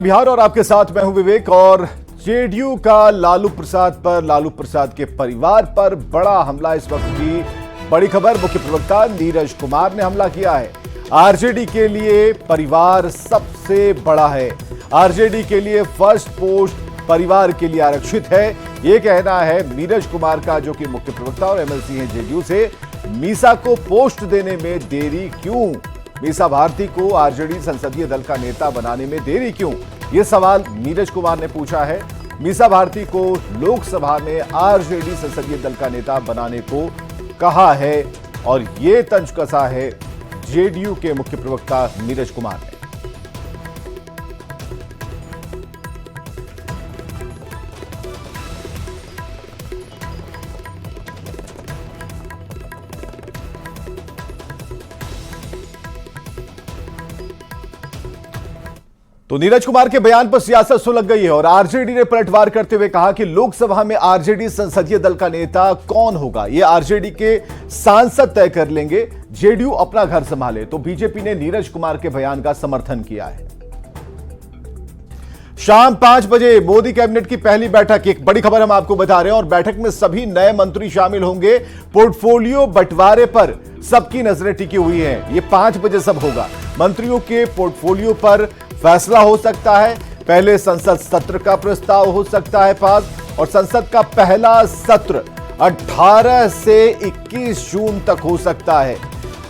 बिहार और आपके साथ मैं हूं विवेक। और जेडीयू का लालू प्रसाद के परिवार पर बड़ा हमला। इस वक्त की बड़ी खबर, मुख्य प्रवक्ता नीरज कुमार ने हमला किया है। आरजेडी के लिए परिवार सबसे बड़ा है। आरजेडी के लिए फर्स्ट पोस्ट परिवार के लिए आरक्षित है, यह कहना है नीरज कुमार का, जो कि मुख्य प्रवक्ता और एमएलसी हैं जेडीयू से। मीसा को पोस्ट देने में देरी क्यों? मीसा भारती को आरजेडी संसदीय दल का नेता बनाने में देरी क्यों? यह सवाल नीरज कुमार ने पूछा है। मीसा भारती को लोकसभा में आरजेडी संसदीय दल का नेता बनाने को कहा है और यह तंज कसा है जेडीयू के मुख्य प्रवक्ता नीरज कुमार ने। तो नीरज कुमार के बयान पर सियासत सुलग गई है और आरजेडी ने पलटवार करते हुए कहा कि लोकसभा में आरजेडी संसदीय दल का नेता कौन होगा यह आरजेडी के सांसद तय कर लेंगे, जेडीयू अपना घर संभाले। तो बीजेपी ने नीरज कुमार के बयान का समर्थन किया है। शाम 5 बजे मोदी कैबिनेट की पहली बैठक, एक बड़ी खबर हम आपको बता रहे हैं, और बैठक में सभी नए मंत्री शामिल होंगे। पोर्टफोलियो बंटवारे पर सबकी नजरें टिकी हुई हैं। यह 5 बजे सब होगा। मंत्रियों के पोर्टफोलियो पर फैसला हो सकता है। पहले संसद सत्र का प्रस्ताव हो सकता है पास, और संसद का पहला सत्र 18 से 21 जून तक हो सकता है।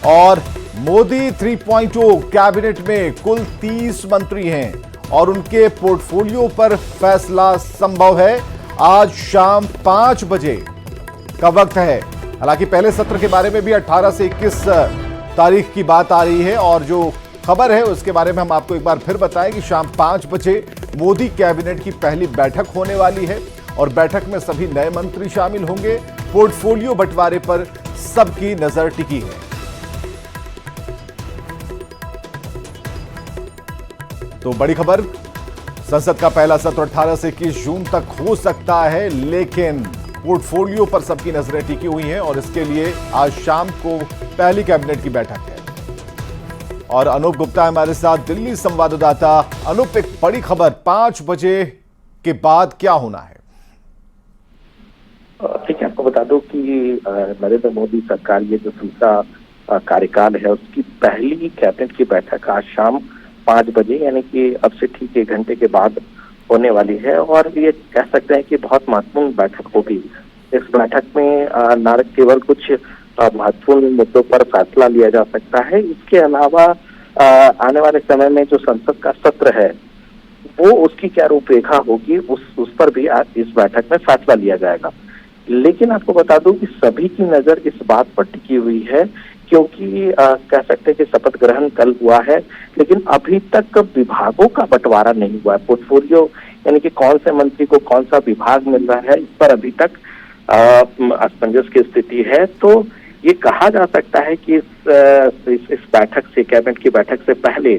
और मोदी 3.0 कैबिनेट में कुल 30 मंत्री हैं और उनके पोर्टफोलियो पर फैसला संभव है। आज शाम 5 बजे का वक्त है। हालांकि पहले सत्र के बारे में भी 18 से 21 तारीख की बात आ रही है, और जो खबर है उसके बारे में हम आपको एक बार फिर बताएं कि शाम 5 बजे मोदी कैबिनेट की पहली बैठक होने वाली है और बैठक में सभी नए मंत्री शामिल होंगे। पोर्टफोलियो बंटवारे पर सबकी नजर टिकी है। तो बड़ी खबर, संसद का पहला सत्र 18 से 21 जून तक हो सकता है, लेकिन पोर्टफोलियो पर सबकी नजरें टिकी हुई हैं और इसके लिए आज शाम को पहली कैबिनेट की बैठक है। और अनूप गुप्ता हमारे साथ, दिल्ली संवाददाता। अनूप, एक बड़ी खबर, 5 बजे के बाद क्या होना है? ठीक है, आपको बता दूं कि नरेंद्र मोदी सरकार ये जो दूसरा कार्यकाल है उसकी पहली कैबिनेट की बैठक आज शाम 5 बजे, यानी कि अब से ठीक 1 घंटे के बाद होने वाली है। और ये कह सकते हैं कि बहुत महत्वपूर्ण बैठक होगी। इस बैठक में न केवल कुछ महत्वपूर्ण मुद्दों पर फैसला लिया जा सकता है, इसके अलावा आने वाले समय में जो संसद का सत्र है वो उसकी क्या रूपरेखा होगी उस पर भी आज इस बैठक में फैसला लिया जाएगा। लेकिन आपको बता दूं कि सभी की नजर इस बात पर टिकी हुई है, क्योंकि कह सकते हैं कि शपथ ग्रहण कल हुआ है, लेकिन अभी तक विभागों का बंटवारा नहीं हुआ है। पोर्टफोलियो यानी कि कौन से मंत्री को कौन सा विभाग मिल रहा है, इस पर अभी तक असमंजस की स्थिति है। तो ये कहा जा सकता है कि इस बैठक से, कैबिनेट की बैठक से पहले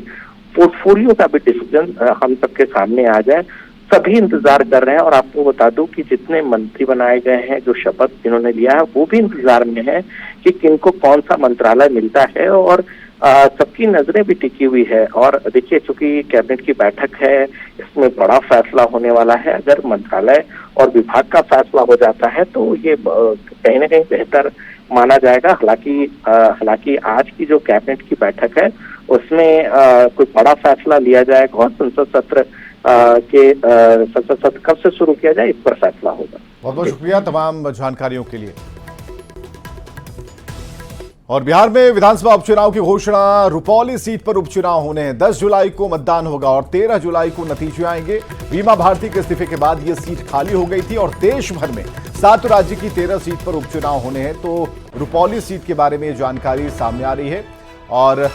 पोर्टफोलियो का भी डिसीजन हम सबके सामने आ जाए। सभी इंतजार कर रहे हैं। और आपको बता दूं कि जितने मंत्री बनाए गए हैं, जो शपथ जिन्होंने लिया है, वो भी इंतजार में है कि किनको कौन सा मंत्रालय मिलता है, और सबकी नजरें भी टिकी हुई है। और देखिए, चूंकि कैबिनेट की बैठक है, इसमें बड़ा फैसला होने वाला है। अगर मंत्रालय और विभाग का फैसला हो जाता है तो ये कहीं ना कहीं बेहतर माना जाएगा। हालांकि आज की जो कैबिनेट की बैठक है उसमें कोई बड़ा फैसला लिया जाएगा और संसद सत्र कब से शुरू किया जाए, इस पर फैसला होगा। बहुत बहुत शुक्रिया तमाम जानकारियों के लिए। और बिहार में विधानसभा उपचुनाव की घोषणा, रुपौली सीट पर उपचुनाव होने हैं। 10 जुलाई को मतदान होगा और 13 जुलाई को नतीजे आएंगे। मीसा भारती के इस्तीफे के बाद यह सीट खाली हो गई थी और देश भर में 7 राज्य की 13 सीट पर उपचुनाव होने हैं। तो रुपौली सीट के बारे में जानकारी सामने आ रही है और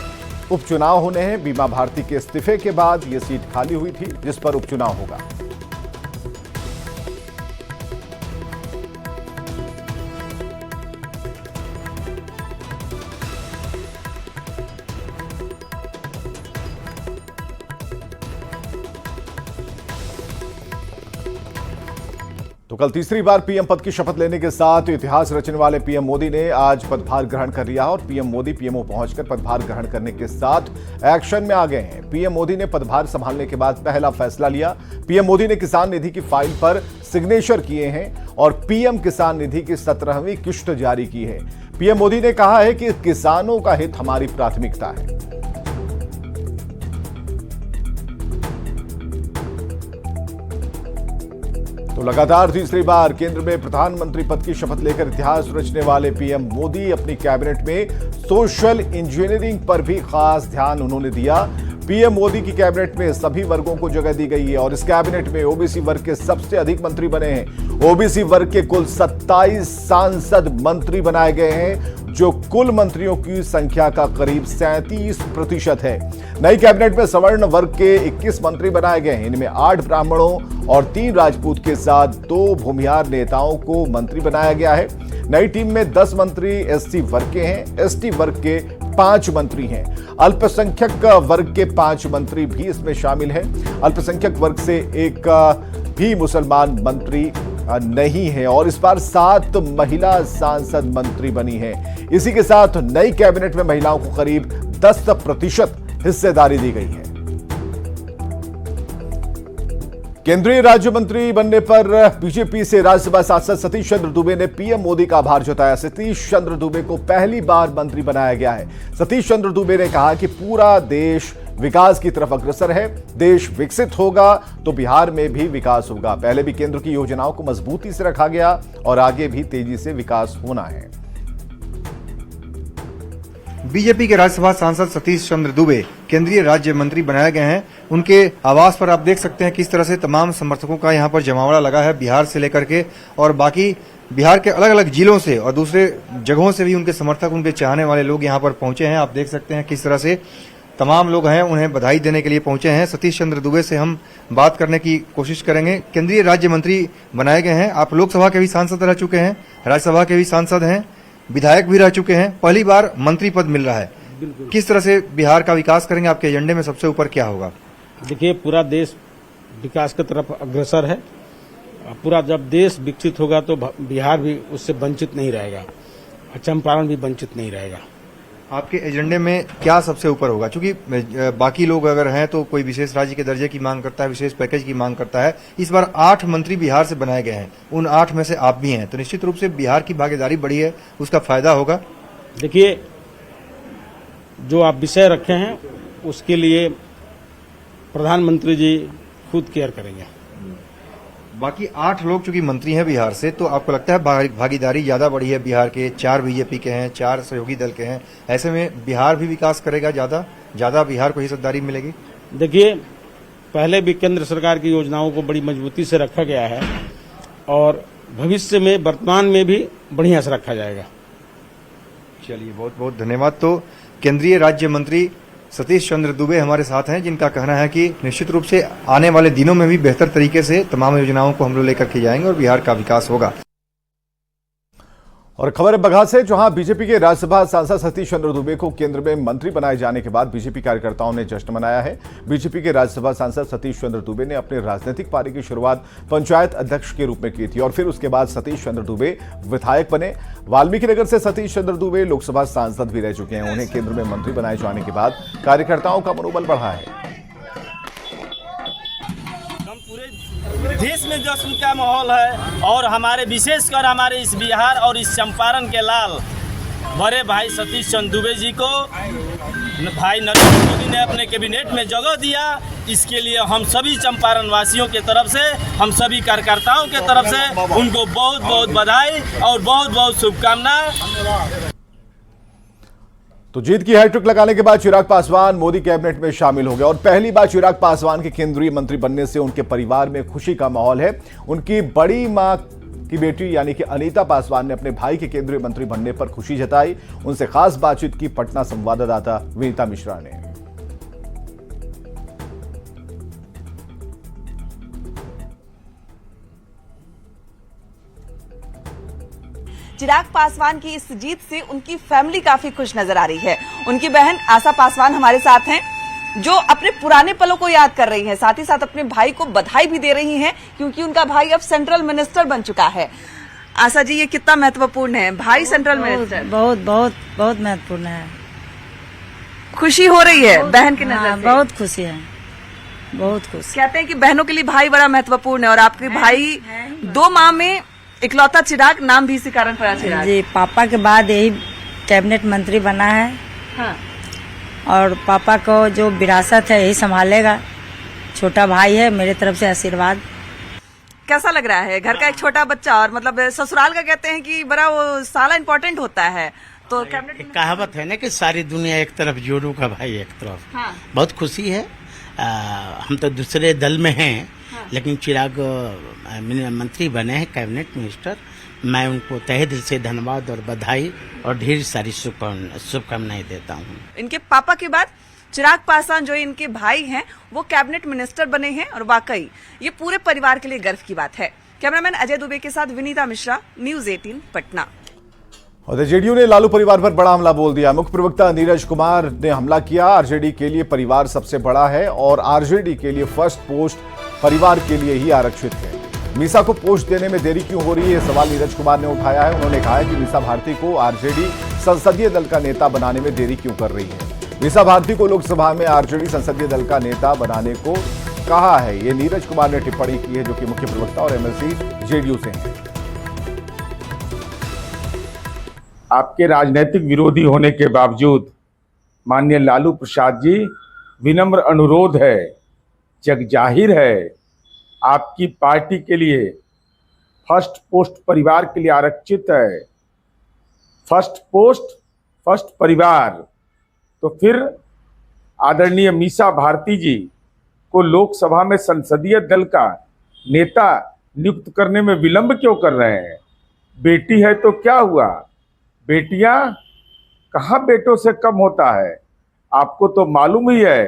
उपचुनाव होने हैं। मीसा भारती के इस्तीफे के बाद यह सीट खाली हुई थी जिस पर उपचुनाव होगा। तो तो कल तीसरी बार पीएम पद की शपथ लेने के साथ इतिहास रचने वाले पीएम मोदी ने आज पदभार ग्रहण कर लिया और पीएम मोदी पीएमओ पहुंचकर पदभार ग्रहण करने के साथ एक्शन में आ गए हैं। पीएम मोदी ने पदभार संभालने के बाद पहला फैसला लिया। पीएम मोदी ने किसान निधि की फाइल पर सिग्नेचर किए हैं और पीएम किसान निधि की 17वीं किश्त जारी की है। पीएम मोदी ने कहा है कि किसानों का हित हमारी प्राथमिकता है। तो लगातार तीसरी बार केंद्र में प्रधानमंत्री पद की शपथ लेकर इतिहास रचने वाले पीएम मोदी अपनी कैबिनेट में सोशल इंजीनियरिंग पर भी खास ध्यान उन्होंने दिया। पीएम मोदी की कैबिनेट में सभी वर्गों को जगह दी गई है और इस कैबिनेट में ओबीसी वर्ग के सबसे अधिक मंत्री बने हैं। ओबीसी वर्ग के कुल 27 सांसद मंत्री बनाए गए हैं, जो कुल मंत्रियों की संख्या का करीब 37% है। नई कैबिनेट में सवर्ण वर्ग के 21 मंत्री बनाए गए हैं। इनमें 8 ब्राह्मणों और 3 राजपूत के साथ 2 भूमिहार नेताओं को मंत्री बनाया गया है। नई टीम में 10 मंत्री एससी वर्ग के हैं, एसटी वर्ग के 5 मंत्री हैं। अल्पसंख्यक वर्ग के 5 मंत्री भी इसमें शामिल हैं। अल्पसंख्यक वर्ग से एक भी मुसलमान मंत्री नहीं है और इस बार 7 महिला सांसद मंत्री बनी हैं। इसी के साथ नई कैबिनेट में महिलाओं को करीब 10% हिस्सेदारी दी गई है। केंद्रीय राज्य मंत्री बनने पर बीजेपी से राज्यसभा सांसद सतीश चंद्र दुबे ने पीएम मोदी का आभार जताया। सतीश चंद्र दुबे को पहली बार मंत्री बनाया गया है। सतीश चंद्र दुबे ने कहा कि पूरा देश विकास की तरफ अग्रसर है। देश विकसित होगा तो बिहार में भी विकास होगा। पहले भी केंद्र की योजनाओं को मजबूती से रखा गया और आगे भी तेजी से विकास होना है। बीजेपी के राज्यसभा सांसद सतीश चंद्र दुबे केंद्रीय राज्य मंत्री बनाए गए हैं। उनके आवास पर आप देख सकते हैं किस तरह से तमाम समर्थकों का यहां पर जमावड़ा लगा है, बिहार से लेकर के और बाकी बिहार के अलग अलग जिलों से और दूसरे जगहों से भी उनके समर्थक, उनके चाहने वाले लोग यहां पर पहुंचे हैं। आप देख सकते हैं किस तरह से तमाम लोग हैं, उन्हें बधाई देने के लिए पहुंचे हैं। सतीश चंद्र दुबे से हम बात करने की कोशिश करेंगे। केंद्रीय राज्य मंत्री बनाए गए हैं। आप लोकसभा के भी सांसद रह चुके हैं, राज्यसभा के भी सांसद हैं, विधायक भी रह चुके हैं, पहली बार मंत्री पद मिल रहा है। किस तरह से बिहार का विकास करेंगे? आपके एजेंडे में सबसे ऊपर क्या होगा? देखिए, पूरा देश विकास की तरफ अग्रसर है। पूरा जब देश विकसित होगा तो बिहार भी उससे वंचित नहीं रहेगा, चंपारण भी वंचित नहीं रहेगा। आपके एजेंडे में क्या सबसे ऊपर होगा? क्योंकि बाकी लोग अगर हैं तो कोई विशेष राज्य के दर्जे की मांग करता है, विशेष पैकेज की मांग करता है। इस बार 8 मंत्री बिहार से बनाए गए हैं, उन 8 में से आप भी हैं, तो निश्चित रूप से बिहार की भागीदारी बढ़ी है, उसका फायदा होगा। देखिए, जो आप विषय रखे हैं उसके लिए प्रधानमंत्री जी खुद केयर करेंगे। बाकी 8 लोग चूंकि मंत्री हैं बिहार से, तो आपको लगता है भागीदारी ज्यादा बढ़ी है? बिहार के 4 बीजेपी के हैं, 4 सहयोगी दल के हैं, ऐसे में बिहार भी विकास करेगा, ज्यादा बिहार को हिस्सेदारी मिलेगी? देखिए, पहले भी केंद्र सरकार की योजनाओं को बड़ी मजबूती से रखा गया है और भविष्य में, वर्तमान में भी बढ़िया से रखा जाएगा। चलिए, बहुत बहुत धन्यवाद। तो केंद्रीय राज्य मंत्री सतीश चंद्र दुबे हमारे साथ हैं, जिनका कहना है कि निश्चित रूप से आने वाले दिनों में भी बेहतर तरीके से तमाम योजनाओं को हम लोग लेकर के जाएंगे और बिहार का विकास होगा। और खबर है बगहा से, जहां बीजेपी के राज्यसभा सांसद सतीश चंद्र दुबे को केंद्र में मंत्री बनाए जाने के बाद बीजेपी कार्यकर्ताओं ने जश्न मनाया है। बीजेपी के राज्यसभा सांसद सतीश चंद्र दुबे ने अपने राजनीतिक पारी की शुरुआत पंचायत अध्यक्ष के रूप में की थी और फिर उसके बाद सतीश चंद्र दुबे विधायक बने। वाल्मीकि नगर से सतीश चंद्र दुबे लोकसभा सांसद भी रह चुके हैं। उन्हें केंद्र में मंत्री बनाए जाने के बाद कार्यकर्ताओं का मनोबल बढ़ा है। देश में जश्न का माहौल है और हमारे, विशेषकर हमारे इस बिहार और इस चंपारण के लाल बड़े भाई सतीश चंद्र दुबे जी को भाई नरेंद्र मोदी ने अपने कैबिनेट में जगह दिया। इसके लिए हम सभी चंपारण वासियों के तरफ से, हम सभी कार्यकर्ताओं के तरफ से उनको बहुत बहुत बधाई और बहुत बहुत शुभकामनाएं। तो जीत की हैट्रिक लगाने के बाद चिराग पासवान मोदी कैबिनेट में शामिल हो गए और पहली बार चिराग पासवान के केंद्रीय मंत्री बनने से उनके परिवार में खुशी का माहौल है। उनकी बड़ी मां की बेटी यानी कि अनीता पासवान ने अपने भाई के केंद्रीय मंत्री बनने पर खुशी जताई। उनसे खास बातचीत की पटना संवाददाता विनीता मिश्रा ने। चिराग पासवान की इस जीत से उनकी फैमिली काफी खुश नजर आ रही है। उनकी बहन आशा पासवान हमारे साथ हैं। जो अपने पुराने पलों को याद कर रही हैं, साथ ही साथ अपने भाई को बधाई भी दे रही हैं क्योंकि उनका भाई अब सेंट्रल मिनिस्टर बन चुका है। आशा जी, ये कितना महत्वपूर्ण है, भाई सेंट्रल मिनिस्टर? बहुत बहुत बहुत महत्वपूर्ण है। खुशी हो रही है बहन की नजर से? बहुत खुशी है, बहुत खुशी। कहते हैं कि बहनों के लिए भाई बड़ा महत्वपूर्ण है और आपके भाई 2 माह में इकलौता चिराग, नाम भी इसी कारण पड़ा चिराग। जी, पापा के बाद यही कैबिनेट मंत्री बना है। हाँ। और पापा को जो विरासत है यही संभालेगा। छोटा भाई है, मेरे तरफ से आशीर्वाद। कैसा लग रहा है घर का एक छोटा बच्चा, और मतलब ससुराल का कहते हैं कि बड़ा वो साला इम्पोर्टेंट होता है, तो कैबिनेट एक कहावत है ना कि सारी दुनिया एक तरफ, जोरू का भाई एक तरफ। हाँ। बहुत खुशी है। हम तो दूसरे दल में हैं। हाँ। लेकिन चिराग मंत्री बने हैं, कैबिनेट मिनिस्टर। मैं उनको तहे दिल से धन्यवाद और बधाई और ढेर सारी शुभकामनाएं देता हूँ। इनके पापा के बाद चिराग पासवान जो इनके भाई हैं वो कैबिनेट मिनिस्टर बने हैं और वाकई ये पूरे परिवार के लिए गर्व की बात है। कैमरामैन अजय दुबे के साथ विनीता मिश्रा, न्यूज़ 18 पटना। और जेडीयू ने लालू परिवार पर बड़ा हमला बोल दिया। मुख्य प्रवक्ता नीरज कुमार ने हमला किया। आरजेडी के लिए परिवार सबसे बड़ा है और आरजेडी के लिए फर्स्ट पोस्ट परिवार के लिए ही आरक्षित है। मीसा को पोस्ट देने में देरी क्यों हो रही है, सवाल नीरज कुमार ने उठाया है। उन्होंने कहा है कि मीसा भारती को आरजेडी संसदीय दल का नेता बनाने में देरी क्यों कर रही है। मीसा भारती को लोकसभा में आरजेडी संसदीय दल का नेता बनाने को कहा है। ये नीरज कुमार ने टिप्पणी की है, जो कि मुख्य प्रवक्ता और एमएलसी जेडीयू से हैं। आपके राजनीतिक विरोधी होने के बावजूद माननीय लालू प्रसाद जी, विनम्र अनुरोध है, जग जाहिर है, आपकी पार्टी के लिए फर्स्ट पोस्ट परिवार के लिए आरक्षित है। फर्स्ट पोस्ट फर्स्ट परिवार, तो फिर आदरणीय मीसा भारती जी को लोकसभा में संसदीय दल का नेता नियुक्त करने में विलंब क्यों कर रहे हैं? बेटी है तो क्या हुआ, बेटियां कहाँ बेटों से कम होता है? आपको तो मालूम ही है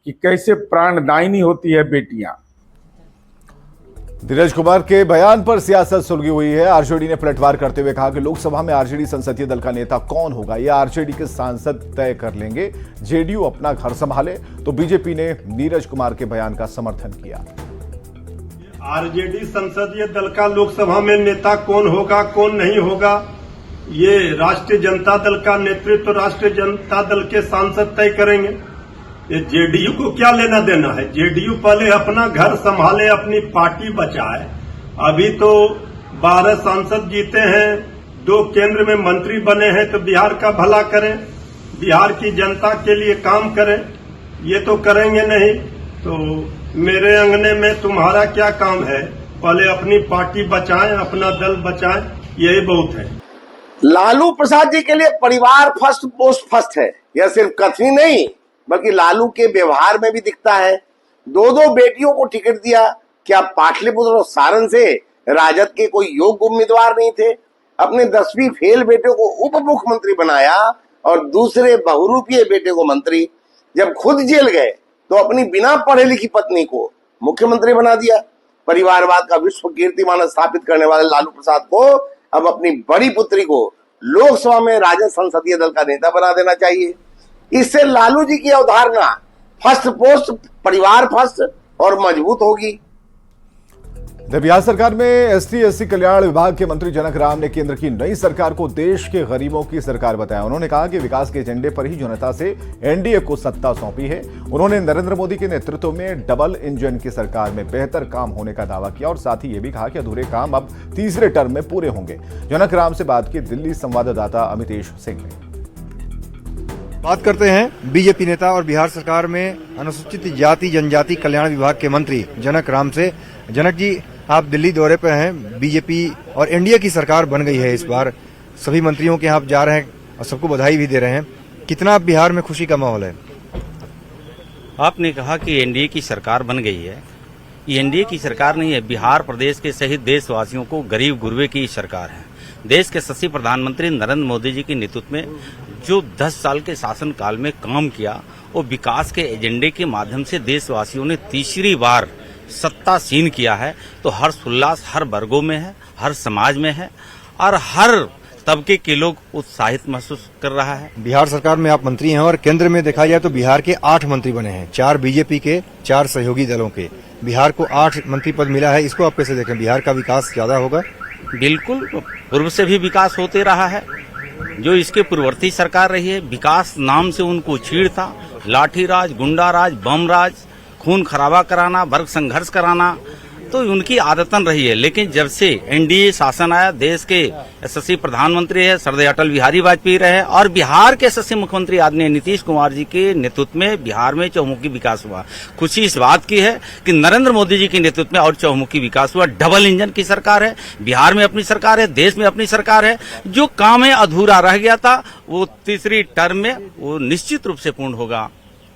कि कैसे प्राणदायिनी होती है बेटियां। नीरज कुमार के बयान पर सियासत सुलगी हुई है। आरजेडी ने पलटवार करते हुए कहा कि लोकसभा में आरजेडी संसदीय दल का नेता कौन होगा यह आरजेडी के सांसद तय कर लेंगे। जेडीयू अपना घर संभाले, तो बीजेपी ने नीरज कुमार के बयान का समर्थन किया। आरजेडी संसदीय दल का लोकसभा में नेता कौन होगा कौन नहीं होगा, ये राष्ट्रीय जनता दल का नेतृत्व राष्ट्रीय जनता दल के सांसद तय करेंगे। ये जेडीयू को क्या लेना देना है? जेडीयू पहले अपना घर संभाले, अपनी पार्टी बचाए। अभी तो 12 सांसद जीते हैं, 2 केंद्र में मंत्री बने हैं, तो बिहार का भला करें, बिहार की जनता के लिए काम करें। ये तो करेंगे नहीं, तो मेरे अंगने में तुम्हारा क्या काम है? पहले अपनी पार्टी बचाएं, अपना दल बचाएं, यही बहुत है। लालू प्रसाद जी के लिए परिवार फर्स्ट पोस्ट फर्स्ट है। यह सिर्फ कथनी नहीं बल्कि लालू के व्यवहार में भी दिखता है। 2 बेटियों को टिकट दिया। क्या पाटलिपुत्र और सारण से राजद के कोई योग्य उम्मीदवार नहीं थे? अपने 10वीं फेल बेटे को उप मुख्यमंत्री बनाया और दूसरे बहुरूपीय बेटे को मंत्री। जब खुद जेल गए तो अपनी बिना पढ़े लिखी पत्नी को मुख्यमंत्री बना दिया। परिवारवाद का विश्व कीर्तिमान स्थापित करने वाले लालू प्रसाद को अब अपनी बड़ी पुत्री को लोकसभा में राजद संसदीय दल का नेता बना देना चाहिए। इससे लालू जी की अवधारणा फर्स्ट पोस्ट परिवार फर्स्ट और मजबूत होगी। बिहार सरकार में एसटी/एससी कल्याण विभाग के मंत्री जनक राम ने केंद्र की नई सरकार को देश के गरीबों की सरकार बताया। उन्होंने कहा कि विकास के एजेंडे पर ही जनता से एनडीए को सत्ता सौंपी है। उन्होंने नरेंद्र मोदी के नेतृत्व में डबल इंजन की सरकार में बेहतर काम होने का दावा किया और साथ ही यह भी कहा कि अधूरे काम अब तीसरे टर्म में पूरे होंगे। जनक राम से बात की दिल्ली संवाददाता अमितेश सिंह ने। बात करते हैं बीजेपी नेता और बिहार सरकार में अनुसूचित जाति जनजाति कल्याण विभाग के मंत्री जनक राम से। जनक जी, आप दिल्ली दौरे पर हैं, बीजेपी और एनडीए की सरकार बन गई है इस बार, सभी मंत्रियों के यहाँ आप जा रहे हैं और सबको बधाई भी दे रहे हैं। कितना बिहार में खुशी का माहौल है? आपने कहा कि एनडीए की सरकार बन गई है। ये एनडीए की सरकार नहीं है, बिहार प्रदेश के सहित देशवासियों को गरीब गुरबे की सरकार है। देश के यशस्वी प्रधानमंत्री नरेंद्र मोदी जी के नेतृत्व में जो 10 साल के शासनकाल में काम किया, वो विकास के एजेंडे के माध्यम से देशवासियों ने तीसरी बार सत्तासीन किया है। तो हर्ष उल्लास हर वर्गों में है, हर समाज में है और हर तबके के लोग उत्साहित महसूस कर रहा है। बिहार सरकार में आप मंत्री हैं और केंद्र में देखा जाए तो बिहार के 8 मंत्री बने हैं, 4 बीजेपी के, 4 सहयोगी दलों के। बिहार को 8 मंत्री पद मिला है, इसको आप कैसे देखें? बिहार का विकास ज्यादा होगा? बिल्कुल, पूर्व से भी विकास होते रहा है। जो इसके पूर्ववर्ती सरकार रही है, विकास नाम से उनको चीड़ था। लाठीराज, गुंडाराज, बमराज, खून खराबा कराना, वर्ग संघर्ष कराना, तो उनकी आदतन रही है। लेकिन जब से एनडीए शासन आया, देश के यशस्वी प्रधानमंत्री है श्रद्धेय अटल बिहारी वाजपेयी रहे और बिहार के यशस्वी मुख्यमंत्री आदरणीय नीतीश कुमार जी के नेतृत्व में बिहार में चहुमुखी विकास हुआ। खुशी इस बात की है कि नरेंद्र मोदी जी के नेतृत्व में और चहुमुखी विकास हुआ। डबल इंजन की सरकार है, बिहार में अपनी सरकार है, देश में अपनी सरकार है। जो काम है अधूरा रह गया था, वो तीसरी टर्म में वो निश्चित रूप से पूर्ण होगा।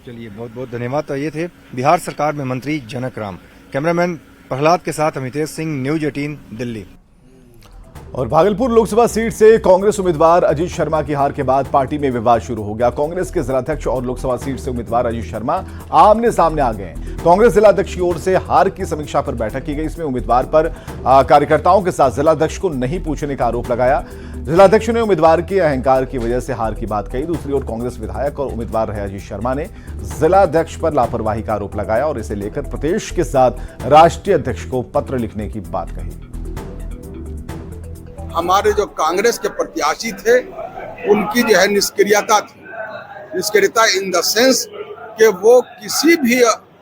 चलिए, बहुत बहुत धन्यवाद। तो ये थे बिहार सरकार में मंत्री जनक राम। कैमरामैन प्रहलाद के साथ अमितेश सिंह, न्यूज 18 दिल्ली। और भागलपुर लोकसभा सीट से कांग्रेस उम्मीदवार अजीत शर्मा की हार के बाद पार्टी में विवाद शुरू हो गया। कांग्रेस के जिलाध्यक्ष और लोकसभा सीट से उम्मीदवार अजीत शर्मा आमने सामने आ गए। कांग्रेस जिलाध्यक्ष की ओर से हार की समीक्षा पर बैठक की गई। इसमें उम्मीदवार पर कार्यकर्ताओं के साथ जिलाध्यक्ष को नहीं पूछने का आरोप लगाया। जिलाध्यक्ष ने उम्मीदवार के अहंकार की वजह से हार की बात कही। दूसरी ओर कांग्रेस विधायक और उम्मीदवार रहे अजीत शर्मा ने जिलाध्यक्ष पर लापरवाही का आरोप लगाया और इसे लेकर प्रदेश के साथ राष्ट्रीय अध्यक्ष को पत्र लिखने की बात कही। हमारे जो कांग्रेस के प्रत्याशी थे उनकी जो है निष्क्रियता थी। निष्क्रियता इन द सेंस कि वो किसी भी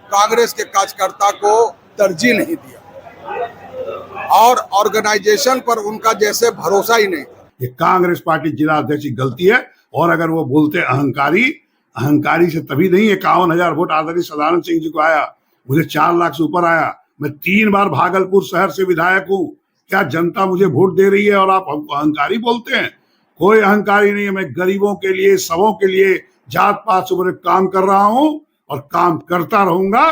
कांग्रेस के कार्यकर्ता को तरजीह नहीं दिया और ऑर्गेनाइजेशन पर उनका जैसे भरोसा ही नहीं था। ये कांग्रेस पार्टी जिला अध्यक्ष की गलती है। और अगर वो बोलते अहंकारी से तभी नहीं 51,000 वोट आदरणीय सदानंद सिंह जी को आया, मुझे 4 लाख से ऊपर आया। मैं 3 बार भागलपुर शहर से विधायक हूँ। क्या जनता मुझे वोट दे रही है और आप हमको अहंकारी बोलते हैं? कोई अहंकारी नहीं है। मैं गरीबों के लिए, सबों के लिए, जात पात से बड़े काम कर रहा हूं और काम करता रहूंगा।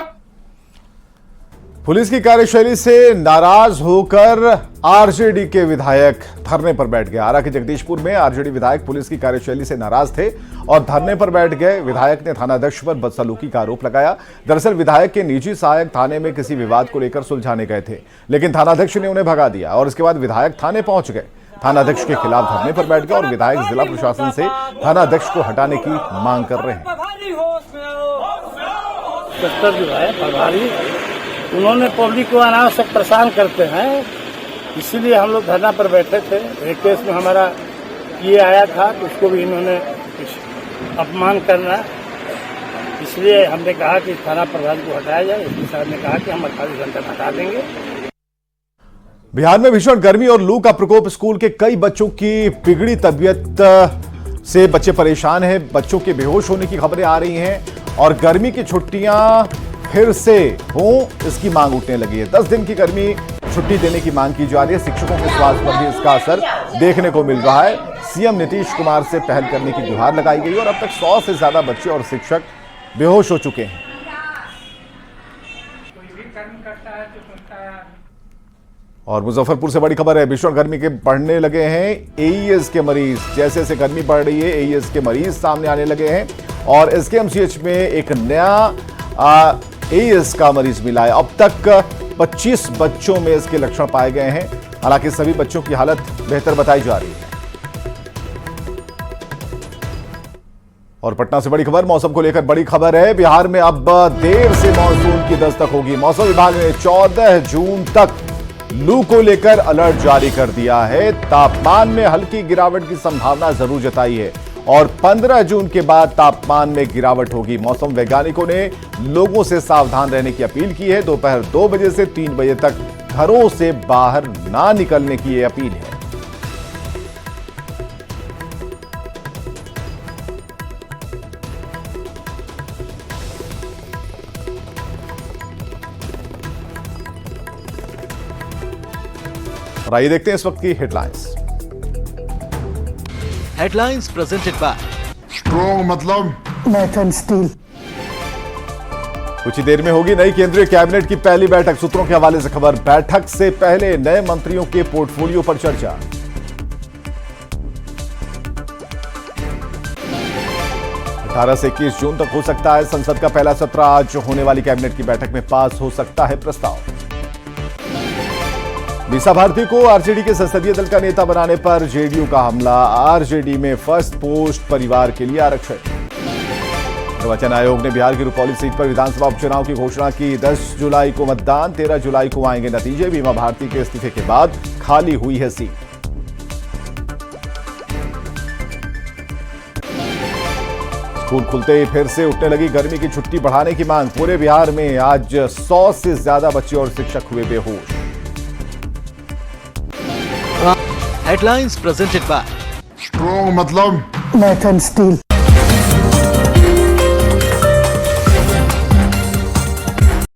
पुलिस की कार्यशैली से नाराज होकर आरजेडी के विधायक धरने पर बैठ गए। आरा के जगदीशपुर में आरजेडी विधायक पुलिस की कार्यशैली से नाराज थे और धरने पर बैठ गए। विधायक ने थानाध्यक्ष पर बदसलूकी का आरोप लगाया। दरअसल विधायक के निजी सहायक थाने में किसी विवाद को लेकर सुलझाने गए थे, लेकिन थानाध्यक्ष ने उन्हें भगा दिया और इसके बाद विधायक थाने पहुंच गए। थानाध्यक्ष के खिलाफ धरने पर बैठ गए और विधायक जिला प्रशासन से थानाध्यक्ष को हटाने की मांग कर रहे हैं। उन्होंने पब्लिक को अनावश्यक परेशान करते हैं, इसीलिए हम लोग धरना पर बैठे थे। एक केस में हमारा ये आया था तो उसको भी इन्होंने अपमान करना, इसलिए हमने कहा कि थाना प्रधान को हटाया जाए। इसके साहब ने कहा कि हम 48 घंटे में हटा देंगे। बिहार में भीषण गर्मी और लू का प्रकोप, स्कूल के कई बच्चों की बिगड़ी तबीयत से बच्चे परेशान हैं। बच्चों के बेहोश होने की खबरें आ रही हैं और गर्मी की छुट्टियां फिर से हों, इसकी मांग उठने लगी है। 10 दिन की गर्मी छुट्टी देने की मांग की जा रही है। शिक्षकों के स्वास्थ्य पर भी इसका असर देखने को मिल रहा है। सीएम नीतीश कुमार से पहल करने की गुहार लगाई गई और अब तक 100 से ज्यादा बच्चे और शिक्षक बेहोश हो चुके हैं। और मुजफ्फरपुर से बड़ी खबर है, भीषण गर्मी के बढ़ने लगे हैं एईएस के मरीज। जैसे जैसे गर्मी बढ़ रही है, एईएस के मरीज सामने आने लगे हैं और एसकेएमसीएच में एक नया एईएस का मरीज मिला है। अब तक 25 बच्चों में इसके लक्षण पाए गए हैं। हालांकि सभी बच्चों की हालत बेहतर बताई जा रही है। और पटना से बड़ी खबर, मौसम को लेकर बड़ी खबर है। बिहार में अब देर से मानसून की दस्तक होगी। मौसम विभाग ने 14 जून तक लू को लेकर अलर्ट जारी कर दिया है। तापमान में हल्की गिरावट की संभावना जरूर जताई है और 15 जून के बाद तापमान में गिरावट होगी। मौसम वैज्ञानिकों ने लोगों से सावधान रहने की अपील की है। दोपहर 2 बजे से 3 बजे तक घरों से बाहर ना निकलने की ये अपील है। और आइए देखते हैं इस वक्त की headlines. Headlines presented by strong मतलब मैथन स्टील। कुछ ही देर में होगी नई केंद्रीय कैबिनेट की पहली बैठक। सूत्रों के हवाले से खबर, बैठक से पहले नए मंत्रियों के पोर्टफोलियो पर चर्चा। अठारह से 21 जून तक हो सकता है संसद का पहला सत्र। आज होने वाली कैबिनेट की बैठक में पास हो सकता है प्रस्ताव। मीसा भारती को आरजेडी के संसदीय दल का नेता बनाने पर जेडीयू का हमला। आरजेडी में फर्स्ट पोस्ट परिवार के लिए आरक्षण। निर्वाचन आयोग ने बिहार की रुपौली सीट पर विधानसभा उपचुनाव की घोषणा की। 10 जुलाई को मतदान, 13 जुलाई को आएंगे नतीजे। मीसा भारती के इस्तीफे के बाद खाली हुई है सीट। स्कूल खुलते ही फिर से उठने लगी गर्मी की छुट्टी बढ़ाने की मांग। पूरे बिहार में आज 100 से ज्यादा बच्चे और शिक्षक हुए बेहोश। Headlines presented by स्ट्रॉन्ग मतलब Nathan Steel.